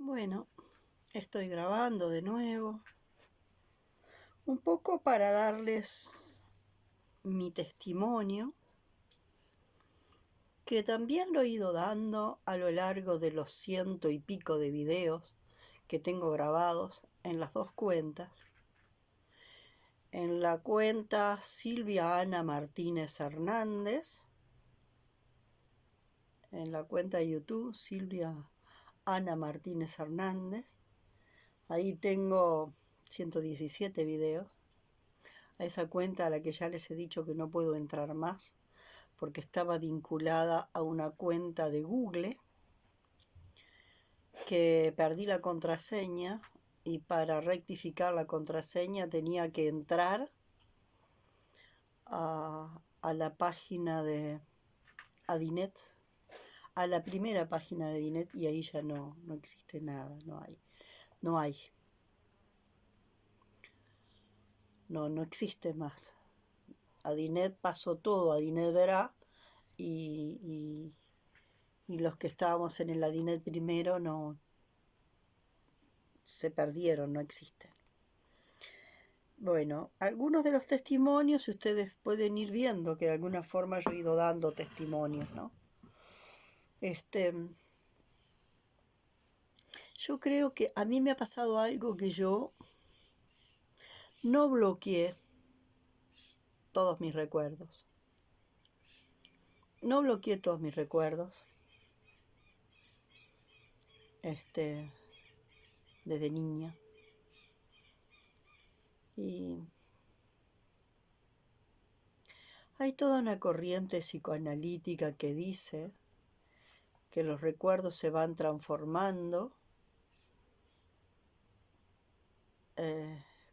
Bueno, estoy grabando de nuevo, un poco para darles mi testimonio, que también lo he ido dando a lo largo de los 100 y pico de videos que tengo grabados en las dos cuentas. En la cuenta Silvia Ana Martínez Hernández, en la cuenta de YouTube Silvia Ana Martínez Hernández, ahí tengo 117 videos. A esa cuenta a la que ya les he dicho que no puedo entrar más porque estaba vinculada a una cuenta de Google que perdí la contraseña, y para rectificar la contraseña tenía que entrar a la página de Adinet, a la primera página de Adinet, y ahí ya no existe nada, no existe más. Adinet pasó todo, Adinet verá, y los que estábamos en el Adinet primero no se perdieron, no existen. Bueno, algunos de los testimonios ustedes pueden ir viendo que de alguna forma yo he ido dando testimonios, ¿no? Yo creo que a mí me ha pasado algo, que yo no bloqueé todos mis recuerdos. No bloqueé todos mis recuerdos. Desde niña. Y hay toda una corriente psicoanalítica que dice que los recuerdos se van transformando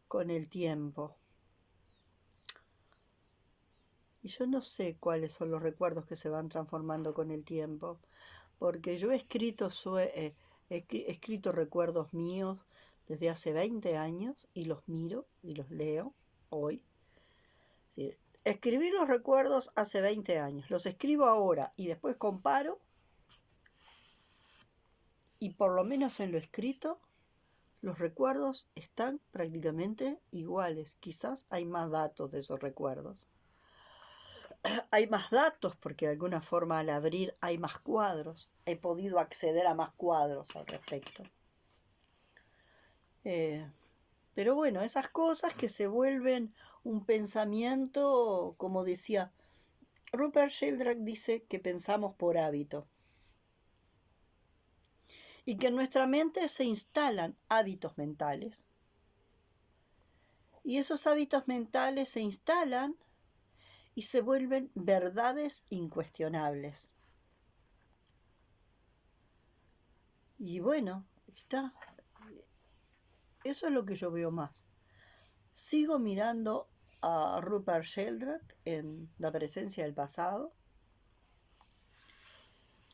con el tiempo. Y yo no sé cuáles son los recuerdos que se van transformando con el tiempo, porque yo he escrito recuerdos míos desde hace 20 años y los miro y los leo hoy. Sí, escribí los recuerdos hace 20 años, los escribo ahora y después comparo, y por lo menos en lo escrito los recuerdos están prácticamente iguales. Quizás hay más datos de esos recuerdos. Hay más datos porque de alguna forma al abrir hay más cuadros. He podido acceder a más cuadros al respecto. Pero bueno, esas cosas que se vuelven un pensamiento, como decía Rupert Sheldrake, dice que pensamos por hábito. Y que en nuestra mente se instalan hábitos mentales. Y esos hábitos mentales se instalan y se vuelven verdades incuestionables. Y bueno, está. Eso es lo que yo veo más. Sigo mirando a Rupert Sheldrake en La presencia del pasado,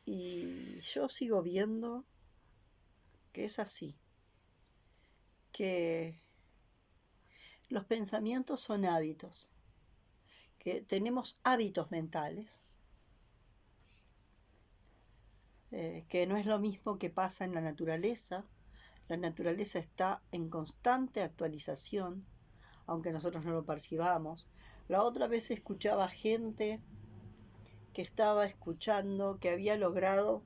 y yo sigo viendo que es así, que los pensamientos son hábitos, que tenemos hábitos mentales, que no es lo mismo que pasa en la naturaleza. La naturaleza está en constante actualización, aunque nosotros no lo percibamos. La otra vez escuchaba gente que estaba escuchando, que había logrado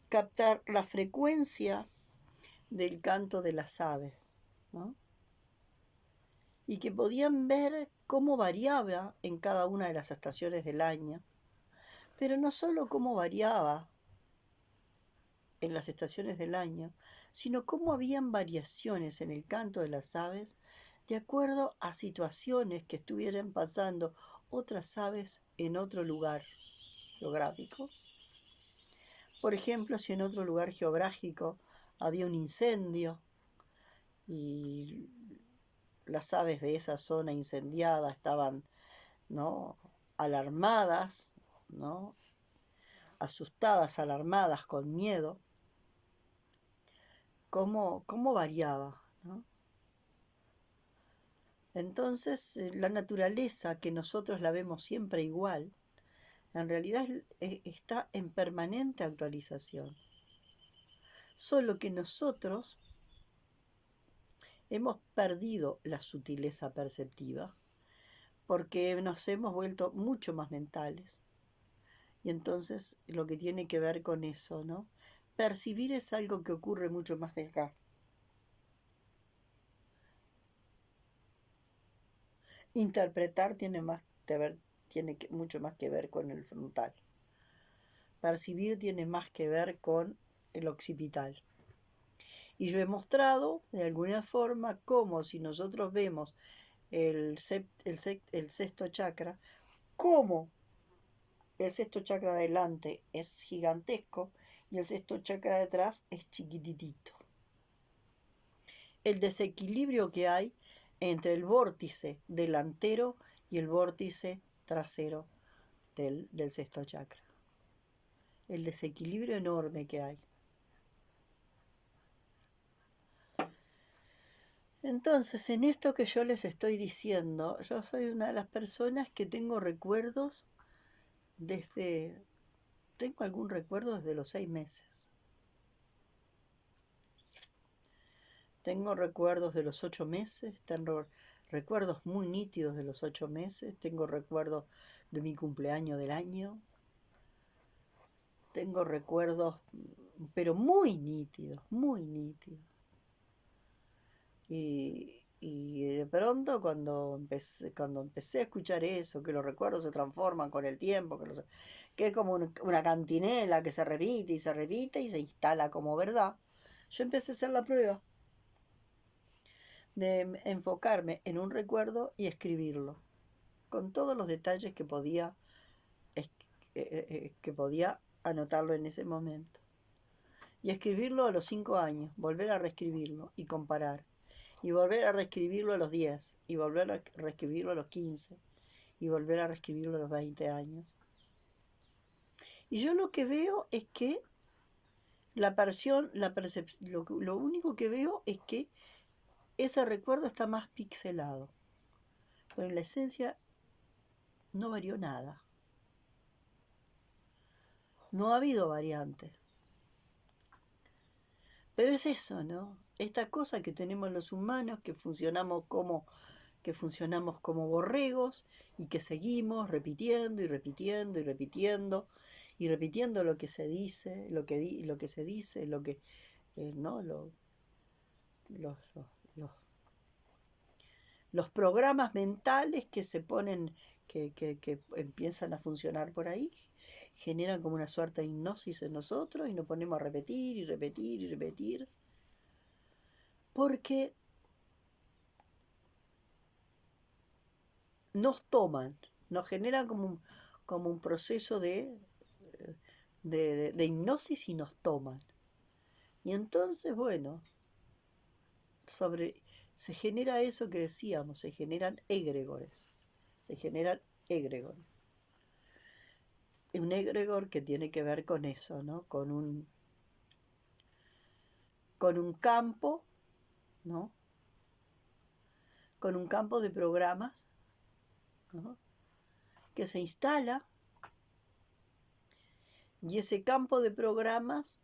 captar la frecuencia del canto de las aves, ¿no? Y que podían ver cómo variaba en cada una de las estaciones del año, pero no solo cómo variaba en las estaciones del año, sino cómo habían variaciones en el canto de las aves de acuerdo a situaciones que estuvieran pasando otras aves en otro lugar geográfico. Por ejemplo, si en otro lugar geográfico había un incendio y las aves de esa zona incendiada estaban, ¿no?, alarmadas, ¿no?, asustadas, alarmadas, con miedo, cómo variaba, ¿no? Entonces, la naturaleza, que nosotros la vemos siempre igual, En realidad está en permanente actualización. Solo que nosotros hemos perdido la sutileza perceptiva porque nos hemos vuelto mucho más mentales. Y entonces lo que tiene que ver con eso, ¿no? Percibir es algo que ocurre mucho más de acá. Interpretar tiene mucho más que ver con el frontal. Percibir tiene más que ver con el occipital. Y yo he mostrado de alguna forma cómo si nosotros vemos el sexto chakra, cómo el sexto chakra adelante es gigantesco y el sexto chakra de atrás es chiquititito. El desequilibrio que hay entre el vórtice delantero y el vórtice trasero del sexto chakra. El desequilibrio enorme que hay. Entonces, en esto que yo les estoy diciendo, yo soy una de las personas que tengo recuerdos tengo algún recuerdo desde los 6 meses. Tengo recuerdos de los 8 meses, tengo recuerdos muy nítidos de los 8 meses, tengo recuerdos de mi cumpleaños del año, tengo recuerdos, pero muy nítidos, muy nítidos. Y de pronto cuando empecé a escuchar eso, que los recuerdos se transforman con el tiempo, que es como una cantinela que se repite y se instala como verdad, yo empecé a hacer la prueba de enfocarme en un recuerdo y escribirlo, con todos los detalles que podía anotarlo en ese momento. Y escribirlo a los 5 años, volver a reescribirlo y comparar. Y volver a reescribirlo a los 10, y volver a reescribirlo a los 15, y volver a reescribirlo a los 20 años. Y yo lo que veo es que lo único que veo es que ese recuerdo está más pixelado. Pero en la esencia no varió nada. No ha habido variante. Pero es eso, ¿no? Esta cosa que tenemos los humanos, que funcionamos como borregos y que seguimos repitiendo y repitiendo y repitiendo y repitiendo lo que se dice, ¿no? Los programas mentales que se ponen, que empiezan a funcionar por ahí, generan como una suerte de hipnosis en nosotros y nos ponemos a repetir y repetir y repetir. Porque nos toman, nos generan como un proceso de hipnosis y nos toman. Y entonces, bueno, se genera eso que decíamos, se generan egregores. Un egregor que tiene que ver con eso, ¿no? Con un campo, ¿no? Con un campo de programas, ¿no? Que se instala, y ese campo de programas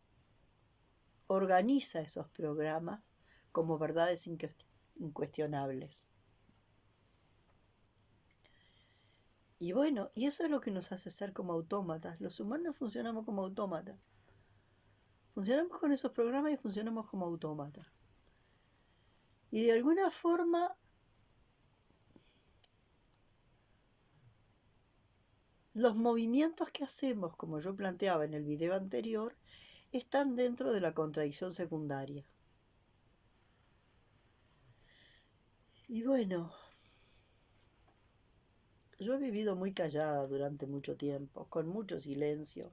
organiza esos programas como verdades incuestionables. Y bueno, y eso es lo que nos hace ser como autómatas. Los humanos funcionamos como autómatas. Funcionamos con esos programas y funcionamos como autómatas. Y de alguna forma los movimientos que hacemos, como yo planteaba en el video anterior, están dentro de la contradicción secundaria. Y bueno, yo he vivido muy callada durante mucho tiempo, con mucho silencio.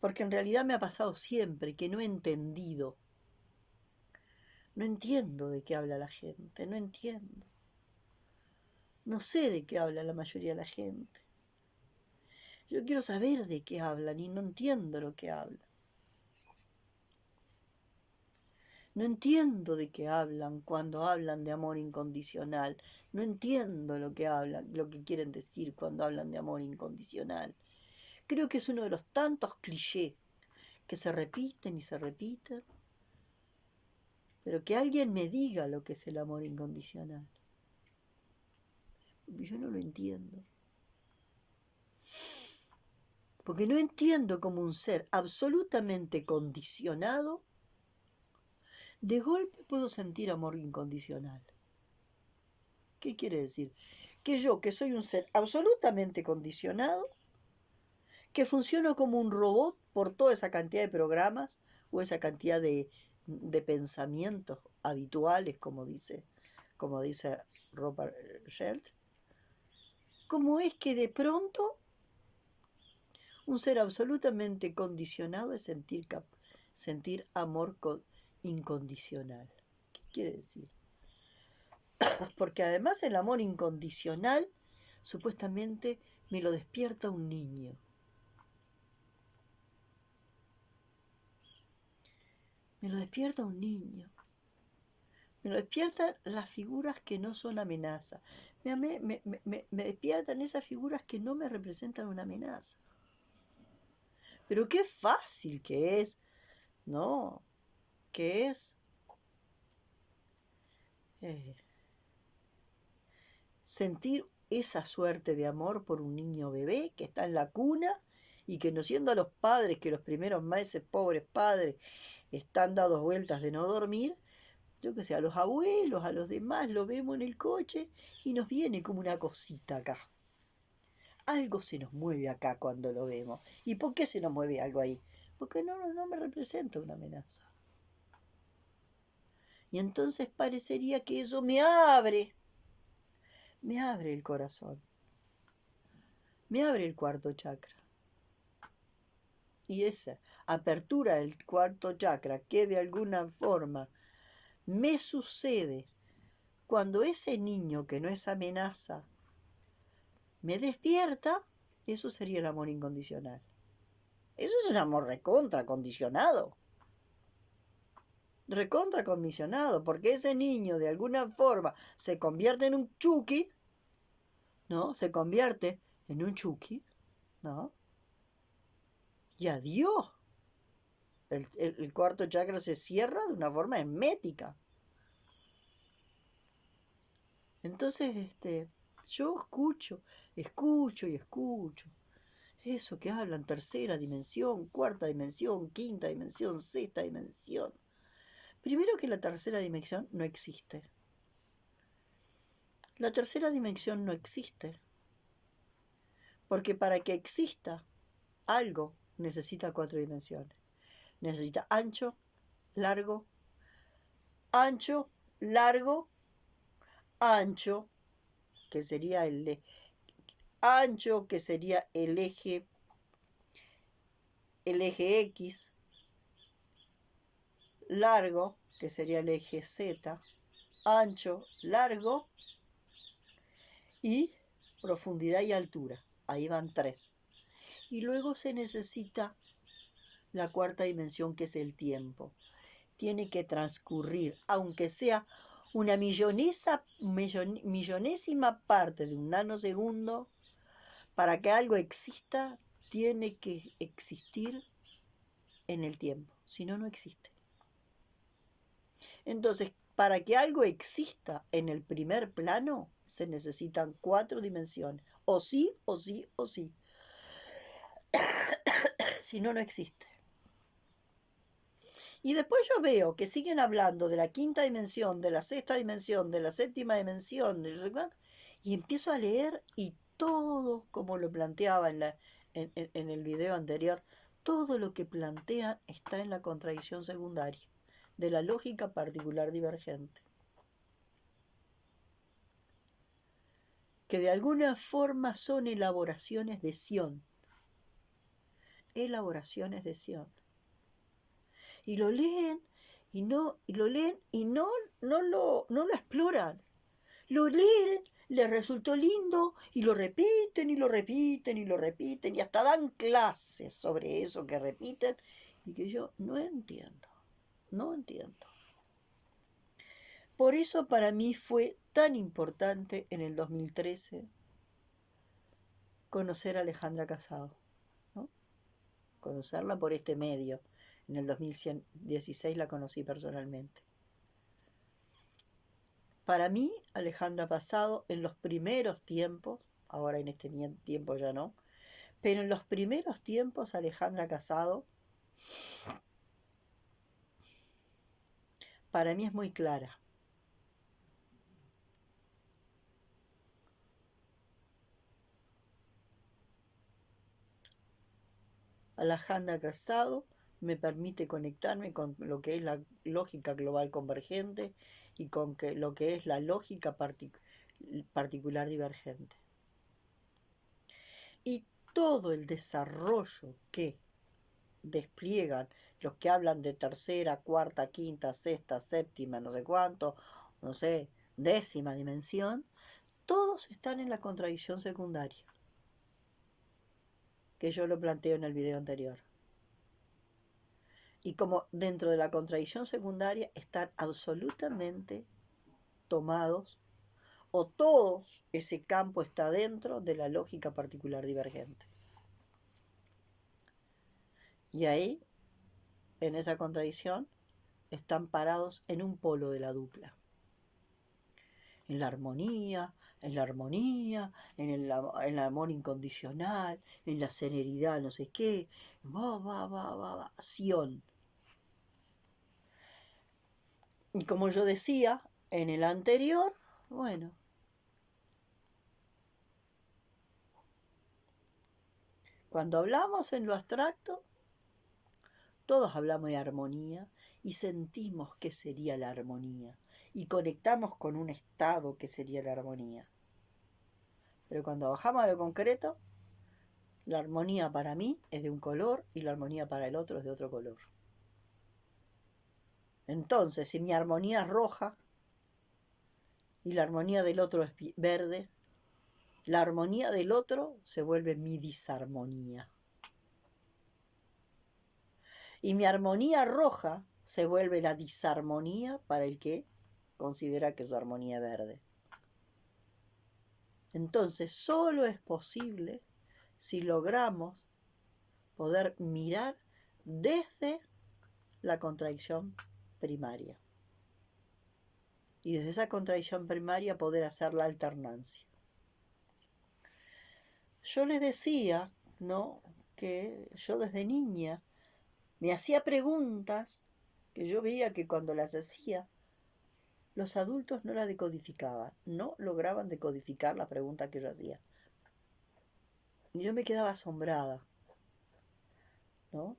Porque en realidad me ha pasado siempre que no he entendido. No entiendo de qué habla la gente, no entiendo. No sé de qué habla la mayoría de la gente. Yo quiero saber de qué hablan y no entiendo lo que hablan. No entiendo de qué hablan cuando hablan de amor incondicional. No entiendo lo que hablan, lo que quieren decir cuando hablan de amor incondicional. Creo que es uno de los tantos clichés que se repiten y se repiten, pero que alguien me diga lo que es el amor incondicional. Yo no lo entiendo. Porque no entiendo cómo un ser absolutamente condicionado, de golpe puedo sentir amor incondicional. ¿Qué quiere decir? Que yo, que soy un ser absolutamente condicionado, que funciono como un robot por toda esa cantidad de programas o esa cantidad de pensamientos habituales, como dice Robert Schelt, ¿cómo es que de pronto un ser absolutamente condicionado es sentir amor incondicional? ¿Qué quiere decir? Porque además el amor incondicional supuestamente me lo despierta un niño. Me lo despierta un niño. Me lo despiertan las figuras que no son amenaza. Me despiertan esas figuras que no me representan una amenaza. Pero qué fácil que es, ¿no? Que es sentir esa suerte de amor por un niño bebé que está en la cuna y que no siendo a los padres, que los primeros meses, pobres padres, están dados vueltas de no dormir, yo que sé, a los abuelos, a los demás, lo vemos en el coche y nos viene como una cosita acá. Algo se nos mueve acá cuando lo vemos. ¿Y por qué se nos mueve algo ahí? Porque no me representa una amenaza. Y entonces parecería que eso me abre el corazón, me abre el cuarto chakra. Y esa apertura del cuarto chakra que de alguna forma me sucede cuando ese niño que no es amenaza me despierta, eso sería el amor incondicional. Eso es un amor recontra condicionado. Recontra condicionado, porque ese niño de alguna forma se convierte en un chuki, ¿no? Se convierte en un chuki, ¿no? Y adiós. El cuarto chakra se cierra de una forma hermética. Entonces, yo escucho y escucho. Eso que hablan, tercera dimensión, cuarta dimensión, quinta dimensión, sexta dimensión. Primero que la tercera dimensión no existe. La tercera dimensión no existe. Porque para que exista algo necesita 4 dimensiones. Necesita ancho, largo, ancho, largo, ancho, que sería ancho, que sería el eje X, largo, que sería el eje Z, ancho, largo y profundidad y altura. Ahí van 3. Y luego se necesita la cuarta dimensión, que es el tiempo. Tiene que transcurrir, aunque sea una millonésima parte de un nanosegundo, para que algo exista, tiene que existir en el tiempo. Si no, no existe. Entonces, para que algo exista en el primer plano, se necesitan 4 dimensiones. O sí, o sí, o sí. Si no, no existe. Y después yo veo que siguen hablando de la quinta dimensión, de la sexta dimensión, de la séptima dimensión, y empiezo a leer y todo, como lo planteaba en el video anterior, todo lo que plantean está en la contradicción secundaria de la lógica particular divergente. Que de alguna forma son elaboraciones de Sion. Elaboraciones de Sion. Y lo leen y no lo exploran. Lo leen, les resultó lindo y lo repiten y lo repiten y lo repiten y hasta dan clases sobre eso que repiten y que yo no entiendo. Por eso para mí fue tan importante en el 2013 conocer a Alejandra Casado, ¿no? Conocerla por este medio. En el 2016 la conocí personalmente. Para mí, Alejandra Casado, en los primeros tiempos, ahora en este tiempo ya no, pero en los primeros tiempos Alejandra Casado, para mí es muy clara. Alejandra Casado me permite conectarme con lo que es la lógica global convergente y con lo que es la lógica particular divergente. Y todo el desarrollo que despliegan los que hablan de tercera, cuarta, quinta, sexta, séptima, no sé cuánto, no sé, décima dimensión, todos están en la contradicción secundaria, que yo lo planteo en el video anterior. Y como dentro de la contradicción secundaria están absolutamente tomados, o todos ese campo está dentro de la lógica particular divergente. Y ahí, en esa contradicción, están parados en un polo de la dupla. En la armonía, en el amor incondicional, en la serenidad, no sé qué, Sion. Y como yo decía en el anterior, bueno, cuando hablamos en lo abstracto, todos hablamos de armonía y sentimos qué sería la armonía y conectamos con un estado que sería la armonía. Pero cuando bajamos a lo concreto, la armonía para mí es de un color y la armonía para el otro es de otro color. Entonces, si mi armonía es roja y la armonía del otro es verde, la armonía del otro se vuelve mi disarmonía. Y mi armonía roja se vuelve la disarmonía para el que considera que su armonía es verde. Entonces, solo es posible si logramos poder mirar desde la contradicción primaria. Y desde esa contradicción primaria poder hacer la alternancia. Yo les decía, ¿no?, que yo desde niña me hacía preguntas que yo veía que cuando las hacía, los adultos no las decodificaban, no lograban decodificar la pregunta que yo hacía. Y yo me quedaba asombrada, ¿no?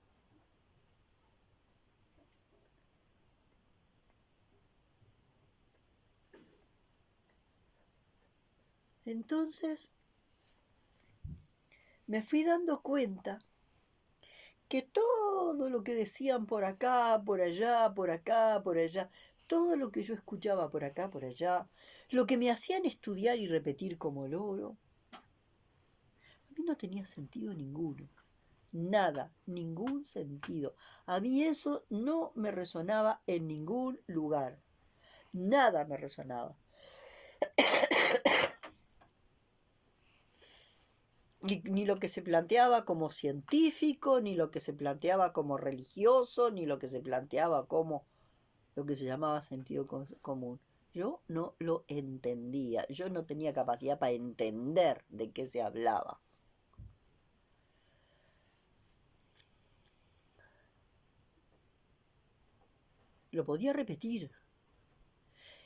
Entonces me fui dando cuenta que todo lo que decían por acá, por allá, por acá, por allá, todo lo que yo escuchaba por acá, por allá, lo que me hacían estudiar y repetir como loro, a mí no tenía sentido ninguno. Nada, ningún sentido. A mí eso no me resonaba en ningún lugar. Nada me resonaba. Ni lo que se planteaba como científico, ni lo que se planteaba como religioso, ni lo que se planteaba como lo que se llamaba sentido común. Yo no lo entendía, yo no tenía capacidad para entender de qué se hablaba. Lo podía repetir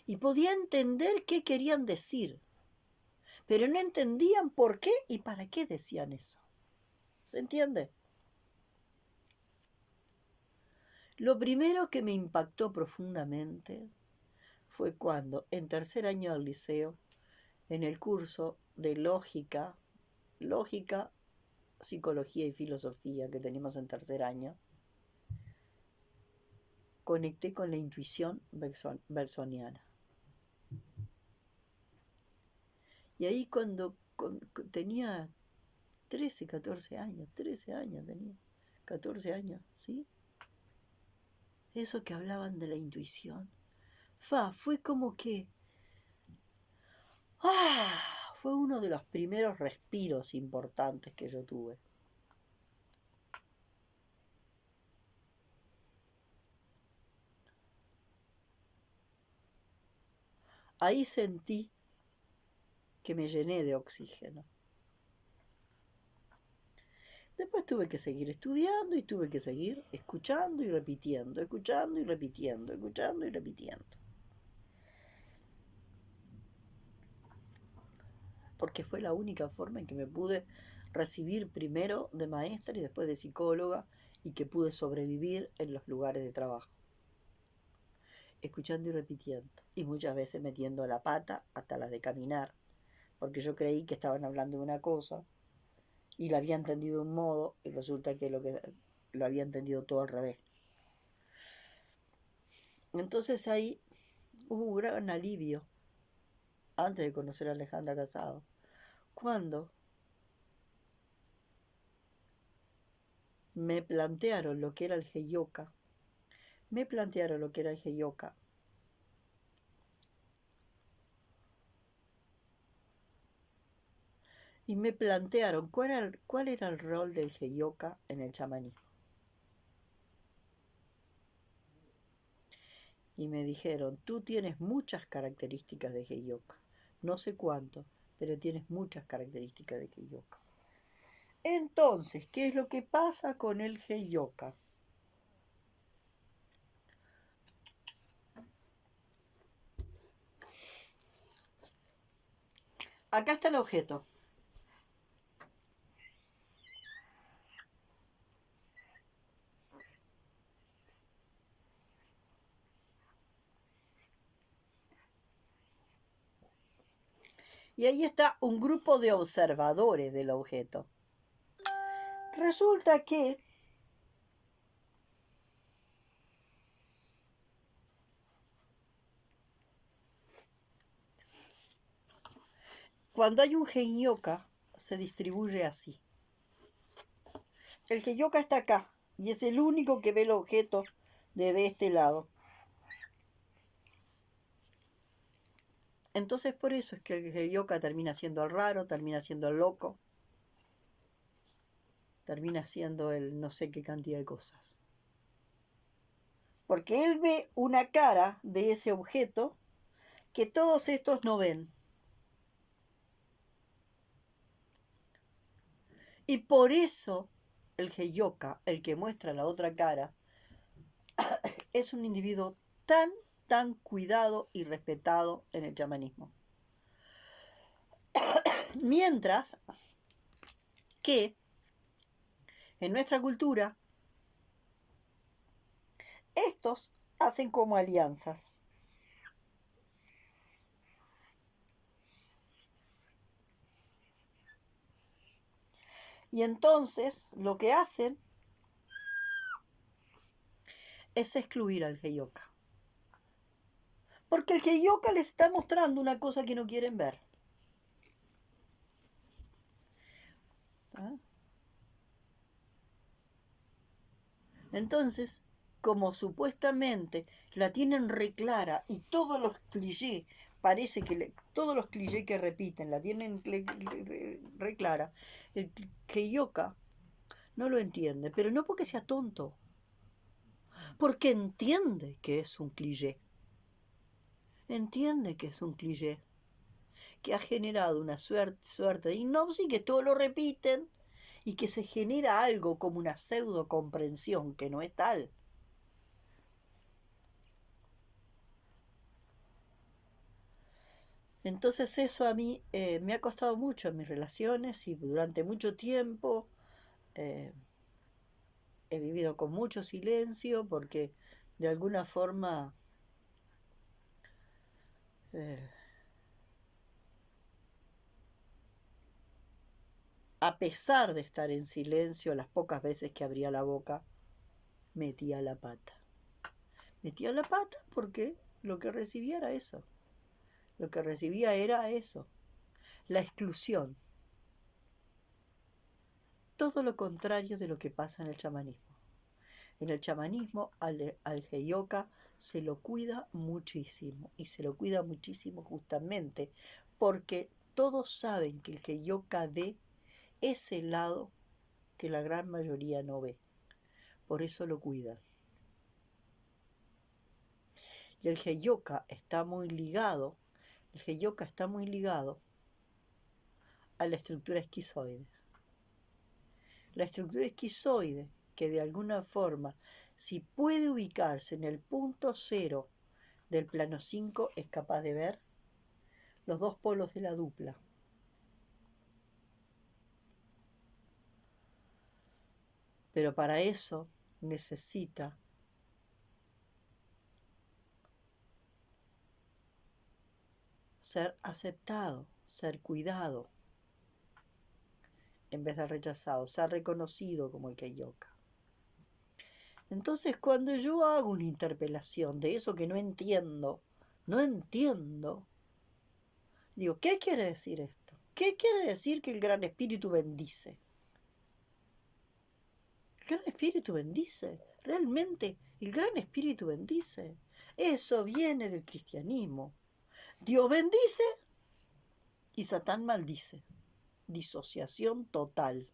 y podía entender qué querían decir, pero no entendían por qué y para qué decían eso. ¿Se entiende? Lo primero que me impactó profundamente fue cuando en tercer año del liceo, en el curso de lógica, psicología y filosofía que tenemos en tercer año, conecté con la intuición bersoniana. Y ahí cuando tenía 13 años tenía, 14 años, ¿sí? Eso que hablaban de la intuición, Fue como que... Fue uno de los primeros respiros importantes que yo tuve. Ahí sentí que me llené de oxígeno. Después tuve que seguir estudiando y tuve que seguir escuchando y repitiendo, escuchando y repitiendo, escuchando y repitiendo. Porque fue la única forma en que me pude recibir primero de maestra y después de psicóloga y que pude sobrevivir en los lugares de trabajo. Escuchando y repitiendo. Y muchas veces metiendo la pata hasta las de caminar. Porque yo creí que estaban hablando de una cosa y la había entendido de un modo y resulta que lo había entendido todo al revés. Entonces ahí hubo un gran alivio antes de conocer a Alejandra Casado. Cuando me plantearon lo que era el Heyoka, y me plantearon cuál era el rol del Heyoka en el chamanismo. Y me dijeron, tú tienes muchas características de Heyoka. No sé cuánto, pero tienes muchas características de Heyoka. Entonces, ¿qué es lo que pasa con el Heyoka? Acá está el objeto. Y ahí está un grupo de observadores del objeto. Resulta que cuando hay un Heyoka, se distribuye así. El Heyoka está acá y es el único que ve el objeto desde este lado. Entonces por eso es que el Heyoka termina siendo el raro, termina siendo el loco, termina siendo el no sé qué cantidad de cosas. Porque él ve una cara de ese objeto que todos estos no ven. Y por eso el Heyoka, el que muestra la otra cara, es un individuo tan cuidado y respetado en el chamanismo. Mientras que en nuestra cultura estos hacen como alianzas. Y entonces lo que hacen es excluir al Heyoka. Porque el Heyoka les está mostrando una cosa que no quieren ver. ¿Ah? Entonces, como supuestamente la tienen reclara y todos los clichés, parece que todos los clichés que repiten la tienen reclara, el Heyoka no lo entiende, pero no porque sea tonto, porque entiende que es un cliché. Entiende que es un cliché, que ha generado una suerte de hipnosis, que todos lo repiten y que se genera algo como una pseudo comprensión que no es tal. Entonces eso a mí me ha costado mucho en mis relaciones y durante mucho tiempo eh, he vivido con mucho silencio porque de alguna forma eh, a pesar de estar en silencio, las pocas veces que abría la boca, metía la pata. Metía la pata porque lo que recibía era eso. Lo que recibía era eso, la exclusión. Todo lo contrario de lo que pasa en el chamanismo. En el chamanismo al Heyoka se lo cuida muchísimo. Y se lo cuida muchísimo justamente porque todos saben que el Heyoka ve ese lado que la gran mayoría no ve. Por eso lo cuidan. Y el Heyoka está muy ligado, a la estructura esquizoide. La estructura esquizoide, que de alguna forma, si puede ubicarse en el punto cero del plano 5, es capaz de ver los dos polos de la dupla. Pero para eso necesita ser aceptado, ser cuidado, en vez de rechazado, ser reconocido como el Heyoka. Entonces, cuando yo hago una interpelación de eso que no entiendo, digo, ¿qué quiere decir esto? ¿Qué quiere decir que el Gran Espíritu bendice? El Gran Espíritu bendice, realmente el Gran Espíritu bendice. Eso viene del cristianismo. Dios bendice y Satán maldice. Disociación total.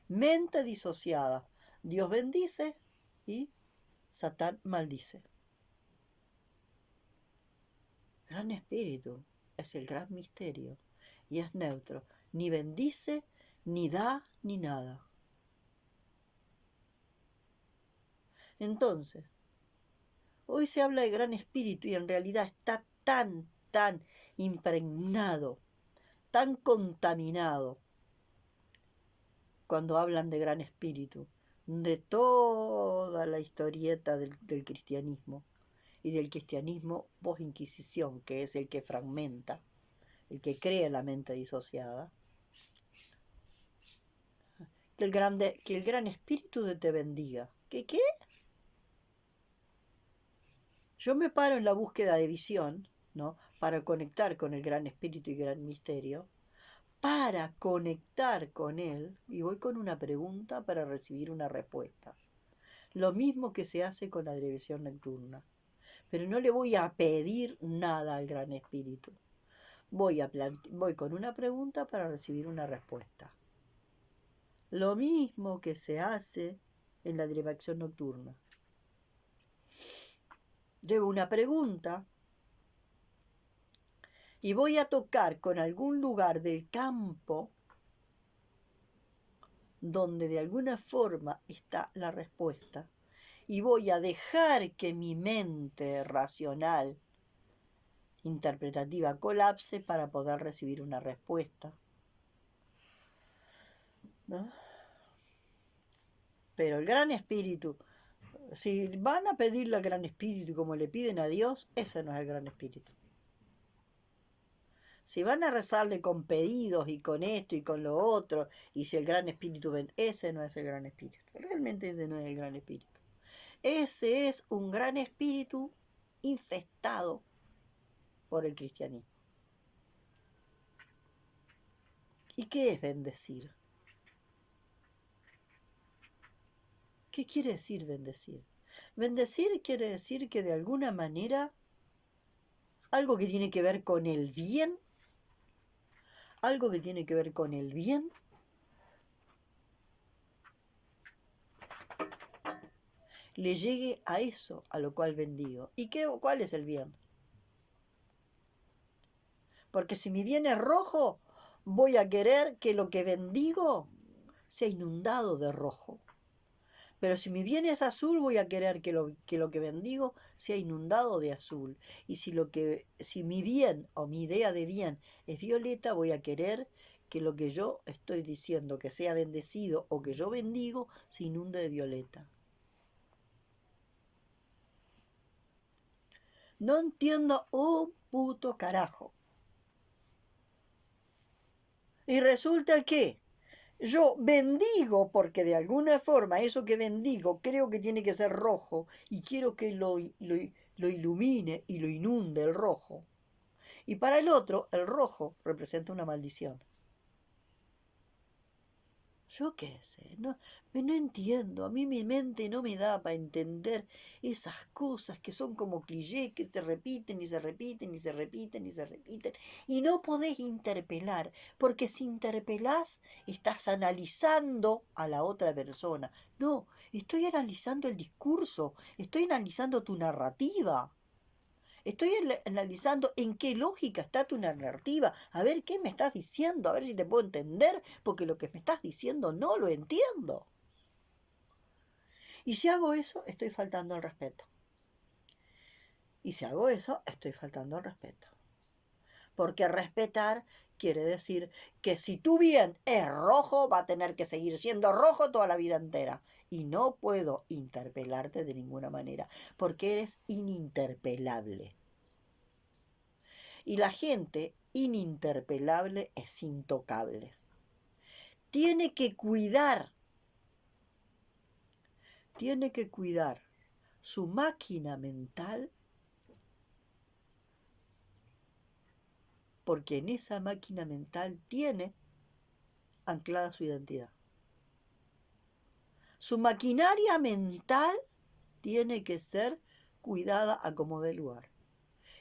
Mente disociada. Dios bendice y Satán maldice. Gran Espíritu es el gran misterio y es neutro. Ni bendice, ni da, ni nada. Entonces, hoy se habla de Gran Espíritu y en realidad está tan impregnado, tan contaminado cuando hablan de Gran Espíritu, de toda la historieta del cristianismo y del cristianismo post-Inquisición, que es el que fragmenta, el que crea la mente disociada, que el Gran Espíritu te bendiga. ¿Qué? Yo me paro en la búsqueda de visión, ¿no? Para conectar con el Gran Espíritu y Gran Misterio, para conectar con él, y voy con una pregunta para recibir una respuesta. Lo mismo que se hace con la dirección nocturna. Pero no le voy a pedir nada al Gran Espíritu. Voy con una pregunta para recibir una respuesta. Lo mismo que se hace en la dirección nocturna. Llevo una pregunta y voy a tocar con algún lugar del campo donde de alguna forma está la respuesta y voy a dejar que mi mente racional interpretativa colapse para poder recibir una respuesta, ¿no? Pero el Gran Espíritu, si van a pedirle al Gran Espíritu como le piden a Dios, ese no es el Gran Espíritu. Si van a rezarle con pedidos y con esto y con lo otro, y si el Gran Espíritu ven, ese no es el Gran Espíritu. Realmente ese no es el Gran Espíritu. Ese es un Gran Espíritu infestado por el cristianismo. ¿Y qué es bendecir? ¿Qué quiere decir bendecir? Bendecir quiere decir que de alguna manera algo que tiene que ver con el bien, le llegue a eso a lo cual bendigo. ¿Y cuál es el bien? Porque si mi bien es rojo, voy a querer que lo que bendigo sea inundado de rojo. Pero si mi bien es azul, voy a querer que lo que bendigo sea inundado de azul. Y si mi bien o mi idea de bien es violeta, voy a querer que lo que yo estoy diciendo que sea bendecido o que yo bendigo se inunde de violeta. No entiendo un puto carajo. Y resulta que yo bendigo porque de alguna forma eso que bendigo creo que tiene que ser rojo y quiero que lo ilumine y lo inunde el rojo. Y para el otro, el rojo representa una maldición. Yo qué sé, no entiendo. A mí mi mente no me da para entender esas cosas que son como clichés que se repiten y se repiten y se repiten y se repiten. Y no podés interpelar, porque si interpelás estás analizando a la otra persona. No, estoy analizando el discurso, estoy analizando tu narrativa. Estoy analizando en qué lógica está tu narrativa, a ver qué me estás diciendo, a ver si te puedo entender, porque lo que me estás diciendo no lo entiendo. Y si hago eso, estoy faltando al respeto. Y si hago eso, estoy faltando al respeto. Porque respetar quiere decir que si tu bien es rojo, va a tener que seguir siendo rojo toda la vida entera. Y no puedo interpelarte de ninguna manera, porque eres ininterpelable. Y la gente ininterpelable es intocable. Tiene que cuidar su máquina mental, porque en esa máquina mental tiene anclada su identidad. Su maquinaria mental tiene que ser cuidada a como dé lugar.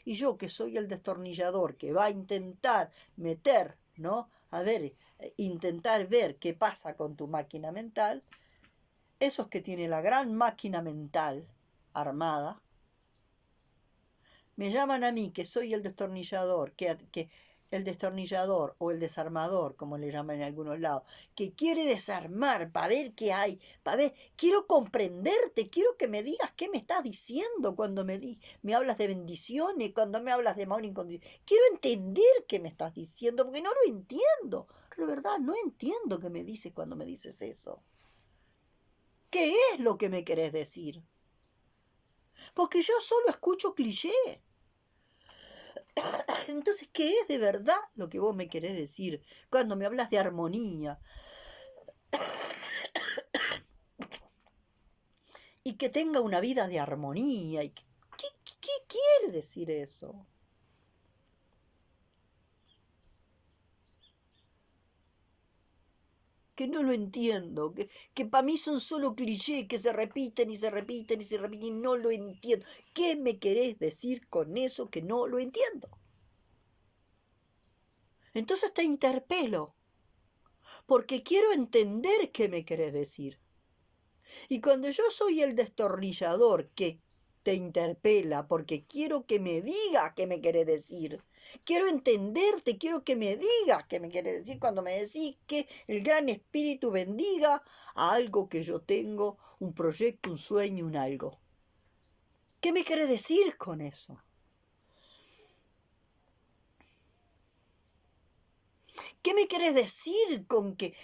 Y yo, que soy el destornillador que va a intentar meter, ¿no? A ver, intentar ver qué pasa con tu máquina mental, esos que tienen la gran máquina mental armada, me llaman a mí, que soy el destornillador, que el destornillador o el desarmador, como le llaman en algunos lados, que quiere desarmar para ver qué hay, para ver, quiero comprenderte, quiero que me digas qué me estás diciendo cuando me hablas de bendiciones, cuando me hablas de amor incondicional. Quiero entender qué me estás diciendo, porque no lo entiendo. De verdad, no entiendo qué me dices cuando me dices eso. ¿Qué es lo que me querés decir? Porque yo solo escucho cliché. Entonces, ¿qué es de verdad lo que vos me querés decir cuando me hablas de armonía? Y que tenga una vida de armonía. ¿Qué quiere decir eso? Que no lo entiendo, que para mí son solo clichés que se repiten y se repiten y se repiten y no lo entiendo. ¿Qué me querés decir con eso que no lo entiendo? Entonces te interpelo, porque quiero entender qué me querés decir. Y cuando yo soy el destornillador que te interpela porque quiero que me digas qué me querés decir, quiero entenderte, quiero que me digas qué me querés decir cuando me decís que el gran espíritu bendiga a algo que yo tengo, un proyecto, un sueño, un algo. ¿Qué me querés decir con eso? ¿Qué me querés decir con que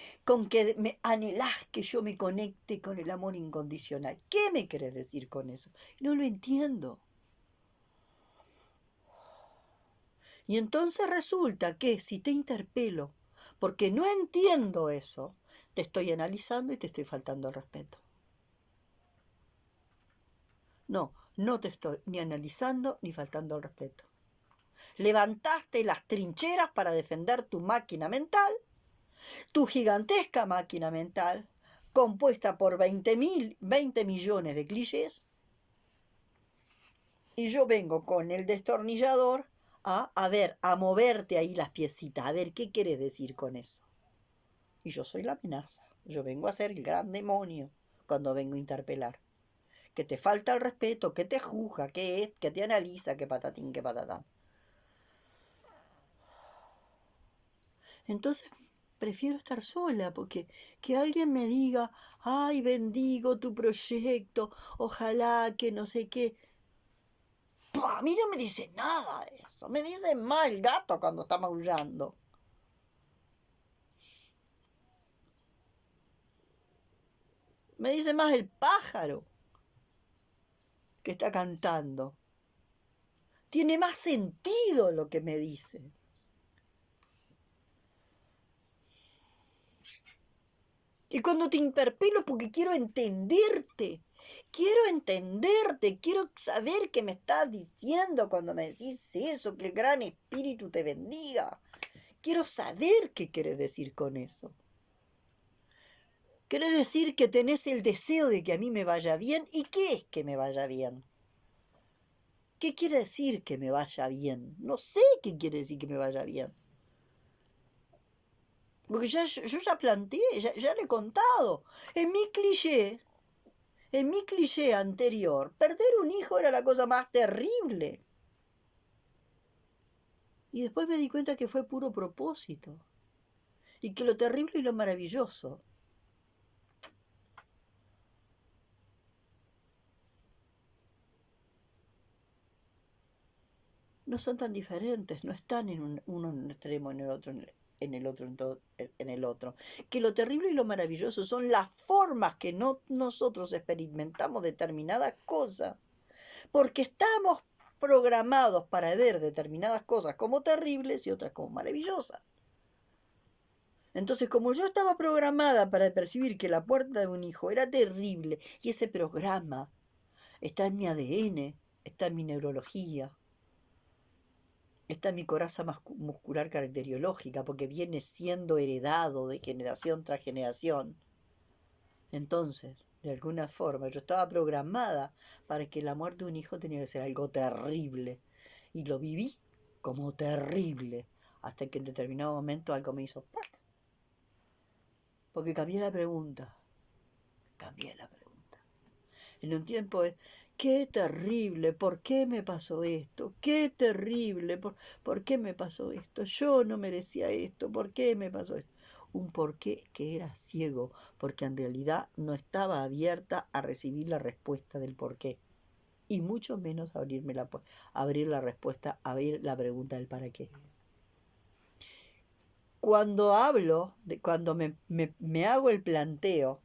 me anhelás que yo me conecte con el amor incondicional? ¿Qué me querés decir con eso? No lo entiendo. Y entonces resulta que si te interpelo porque no entiendo eso, te estoy analizando y te estoy faltando al respeto. No, no te estoy ni analizando ni faltando al respeto. Levantaste las trincheras para defender tu máquina mental, tu gigantesca máquina mental, compuesta por 20 millones de clichés, y yo vengo con el destornillador a moverte ahí las piecitas, a ver qué quieres decir con eso. Y yo soy la amenaza. Yo vengo a ser el gran demonio cuando vengo a interpelar. Que te falta el respeto, que te juzga, que te analiza, que patatín, que patatán. Entonces prefiero estar sola porque que alguien me diga, ay, bendigo tu proyecto, ojalá que no sé qué. ¡Pua! A mí no me dice nada eso. Me dice más el gato cuando está maullando. Me dice más el pájaro que está cantando. Tiene más sentido lo que me dice. Y cuando te interpelo porque quiero saber qué me estás diciendo cuando me decís eso, que el gran espíritu te bendiga. Quiero saber qué quieres decir con eso. Quiere decir que tenés el deseo de que a mí me vaya bien. ¿Y qué es que me vaya bien? ¿Qué quiere decir que me vaya bien? No sé qué quiere decir que me vaya bien. Porque yo ya planteé, ya le he contado. En mi cliché anterior, perder un hijo era la cosa más terrible. Y después me di cuenta que fue puro propósito. Y que lo terrible y lo maravilloso no son tan diferentes, no están en uno en un extremo, en el otro, en el otro, en el otro. Que lo terrible y lo maravilloso son las formas que nosotros experimentamos determinadas cosas, porque estamos programados para ver determinadas cosas como terribles y otras como maravillosas. Entonces, como yo estaba programada para percibir que la puerta de un hijo era terrible, y ese programa está en mi ADN, está en mi neurología, está en mi coraza muscular caracteriológica, porque viene siendo heredado de generación tras generación. Entonces, de alguna forma, yo estaba programada para que la muerte de un hijo tenía que ser algo terrible. Y lo viví como terrible, hasta que en determinado momento algo me hizo ¡pac! Porque cambié la pregunta. Cambié la pregunta. En un tiempo es, qué terrible, ¿por qué me pasó esto? Qué terrible, ¿por qué me pasó esto? Yo no merecía esto, ¿por qué me pasó esto? Un porqué que era ciego, porque en realidad no estaba abierta a recibir la respuesta del porqué. Y mucho menos abrir la respuesta, abrir la pregunta del para qué. Cuando hablo, cuando me hago el planteo,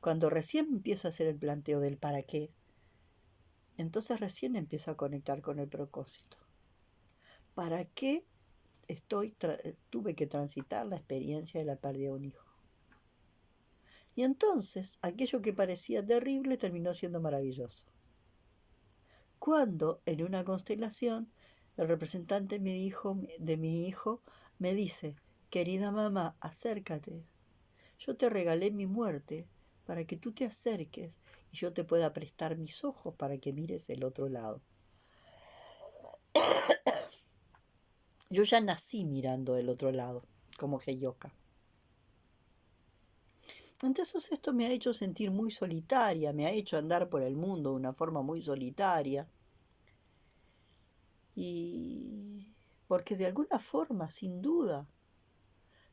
cuando recién empiezo a hacer el planteo del para qué, entonces recién empiezo a conectar con el propósito. ¿Para qué tuve que transitar la experiencia de la pérdida de un hijo? Y entonces aquello que parecía terrible terminó siendo maravilloso. Cuando en una constelación el representante de mi hijo me dice, querida mamá, acércate. Yo te regalé mi muerte para que tú te acerques y yo te pueda prestar mis ojos para que mires del otro lado. Yo ya nací mirando del otro lado, como Heyoka. Entonces esto me ha hecho sentir muy solitaria, me ha hecho andar por el mundo de una forma muy solitaria. Y porque de alguna forma, sin duda,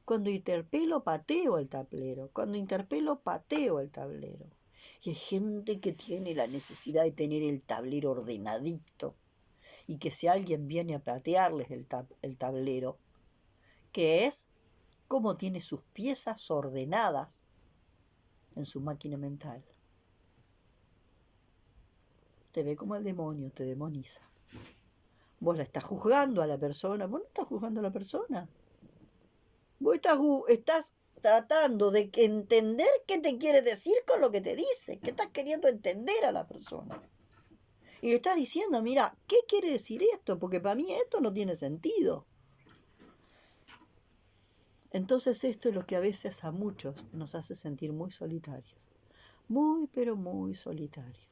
cuando interpelo pateo el tablero, cuando interpelo pateo el tablero. Y hay gente que tiene la necesidad de tener el tablero ordenadito y que si alguien viene a patearles el tablero, que es como tiene sus piezas ordenadas en su máquina mental. Te ve como el demonio, te demoniza. Vos la estás juzgando a la persona, vos no estás juzgando a la persona. Vos estás tratando de entender qué te quiere decir con lo que te dice, qué estás queriendo entender a la persona. Y le estás diciendo, mira, ¿qué quiere decir esto? Porque para mí esto no tiene sentido. Entonces esto es lo que a veces a muchos nos hace sentir muy solitarios. Muy, pero muy solitarios.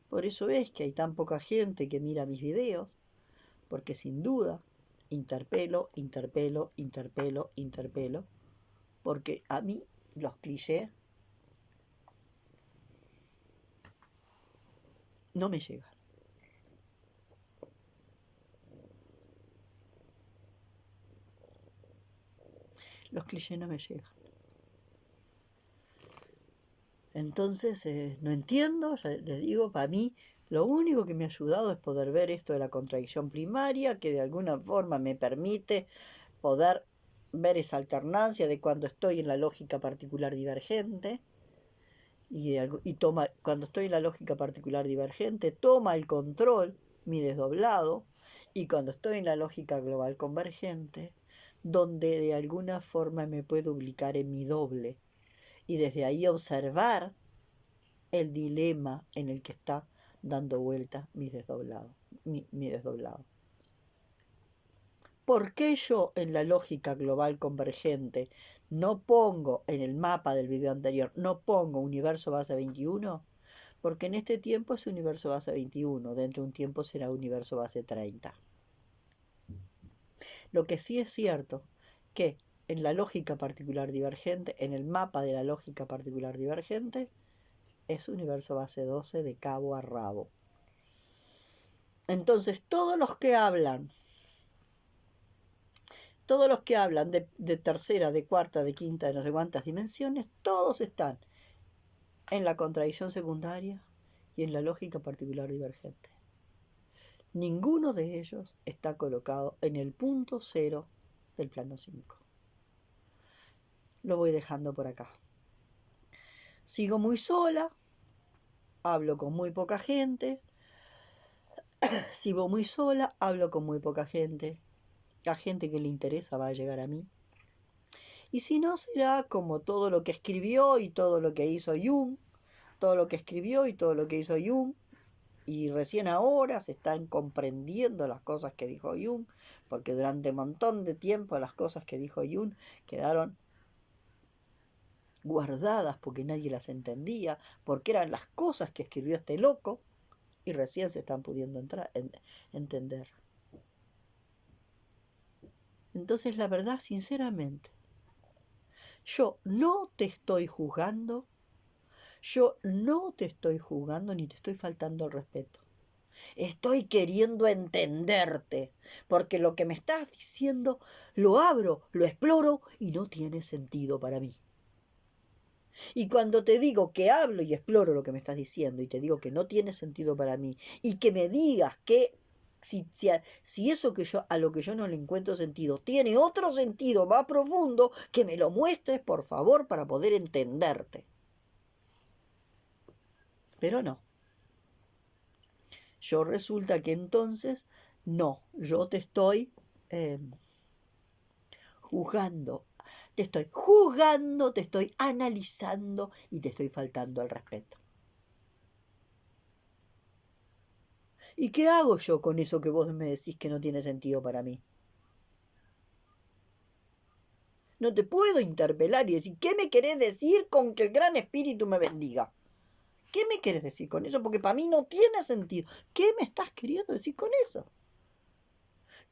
Por eso es que hay tan poca gente que mira mis videos, porque sin duda interpelo, porque a mí los clichés no me llegan. Los clichés no me llegan. Entonces, no entiendo, ya les digo, para mí lo único que me ha ayudado es poder ver esto de la contradicción primaria, que de alguna forma me permite poder ver esa alternancia de cuando estoy en la lógica particular divergente, cuando estoy en la lógica particular divergente, toma el control mi desdoblado, y cuando estoy en la lógica global convergente, donde de alguna forma me puedo ubicar en mi doble, y desde ahí observar el dilema en el que está dando vuelta mi desdoblado. ¿Por qué yo en la lógica global convergente no pongo en el mapa del video anterior, no pongo universo base 21? Porque en este tiempo es universo base 21, dentro de un tiempo será universo base 30. Lo que sí es cierto, que en la lógica particular divergente, en el mapa de la lógica particular divergente, es universo base 12 de cabo a rabo. Entonces, todos los que hablan de tercera, de cuarta, de quinta, de no sé cuántas dimensiones, todos están en la contradicción secundaria y en la lógica particular divergente. Ninguno de ellos está colocado en el punto cero del plano 5. Lo voy dejando por acá. Sigo muy sola, hablo con muy poca gente. Sigo muy sola, hablo con muy poca gente. La gente que le interesa va a llegar a mí. Y si no, será como todo lo que escribió y todo lo que hizo Jung, todo lo que escribió y todo lo que hizo Jung, y recién ahora se están comprendiendo las cosas que dijo Jung, porque durante un montón de tiempo las cosas que dijo Jung quedaron guardadas porque nadie las entendía, porque eran las cosas que escribió este loco, y recién se están pudiendo entender. Entonces, la verdad, sinceramente, yo no te estoy juzgando, yo no te estoy juzgando ni te estoy faltando el respeto. Estoy queriendo entenderte, porque lo que me estás diciendo lo abro, lo exploro y no tiene sentido para mí. Y cuando te digo que hablo y exploro lo que me estás diciendo y te digo que no tiene sentido para mí y que me digas que si eso que yo a lo que yo no le encuentro sentido tiene otro sentido más profundo, que me lo muestres por favor para poder entenderte. Pero no. Yo resulta que entonces no, yo te estoy juzgando. Te estoy juzgando, te estoy analizando y te estoy faltando al respeto. ¿Y qué hago yo con eso que vos me decís que no tiene sentido para mí? No te puedo interpelar y decir, ¿qué me querés decir con que el gran espíritu me bendiga? ¿Qué me querés decir con eso? Porque para mí no tiene sentido. ¿Qué me estás queriendo decir con eso?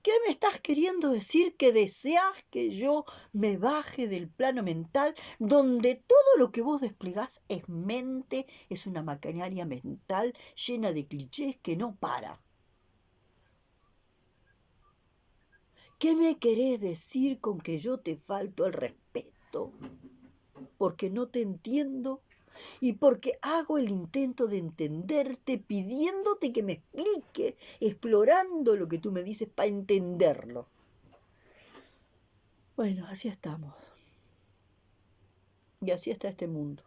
¿Qué me estás queriendo decir? Que deseas que yo me baje del plano mental donde todo lo que vos desplegás es mente, es una maquinaria mental llena de clichés que no para. ¿Qué me querés decir con que yo te falto el respeto? Porque no te entiendo y porque hago el intento de entenderte pidiéndote que me explique, explorando lo que tú me dices para entenderlo. Bueno, así estamos. Y así está este mundo.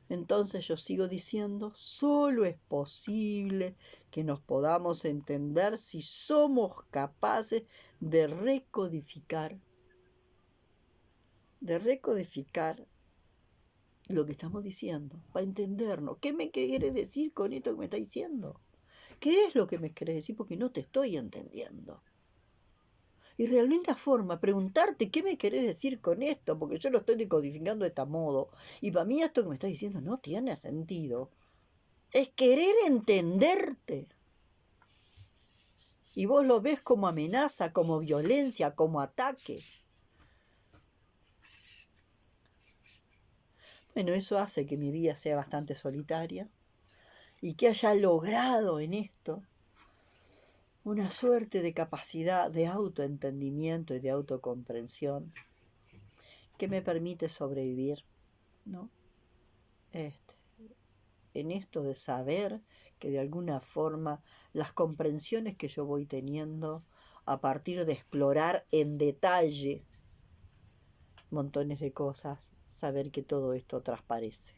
Entonces yo sigo diciendo, solo es posible que nos podamos entender si somos capaces de recodificar lo que estamos diciendo, para entendernos. ¿Qué me querés decir con esto que me está diciendo? ¿Qué es lo que me querés decir? Porque no te estoy entendiendo. Y realmente la forma, preguntarte qué me querés decir con esto, porque yo lo estoy decodificando de este modo. Y para mí esto que me estás diciendo no tiene sentido. Es querer entenderte. Y vos lo ves como amenaza, como violencia, como ataque. Bueno, eso hace que mi vida sea bastante solitaria y que haya logrado en esto una suerte de capacidad de autoentendimiento y de autocomprensión que me permite sobrevivir, ¿no? En esto de saber que de alguna forma las comprensiones que yo voy teniendo a partir de explorar en detalle montones de cosas, saber que todo esto transparece,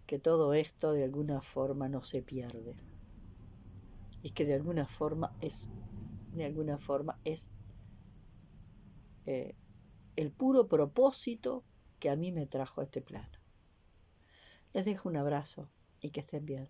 que todo esto de alguna forma no se pierde y que de alguna forma es eh, el puro propósito que a mí me trajo a este plano. Les dejo un abrazo y que estén bien.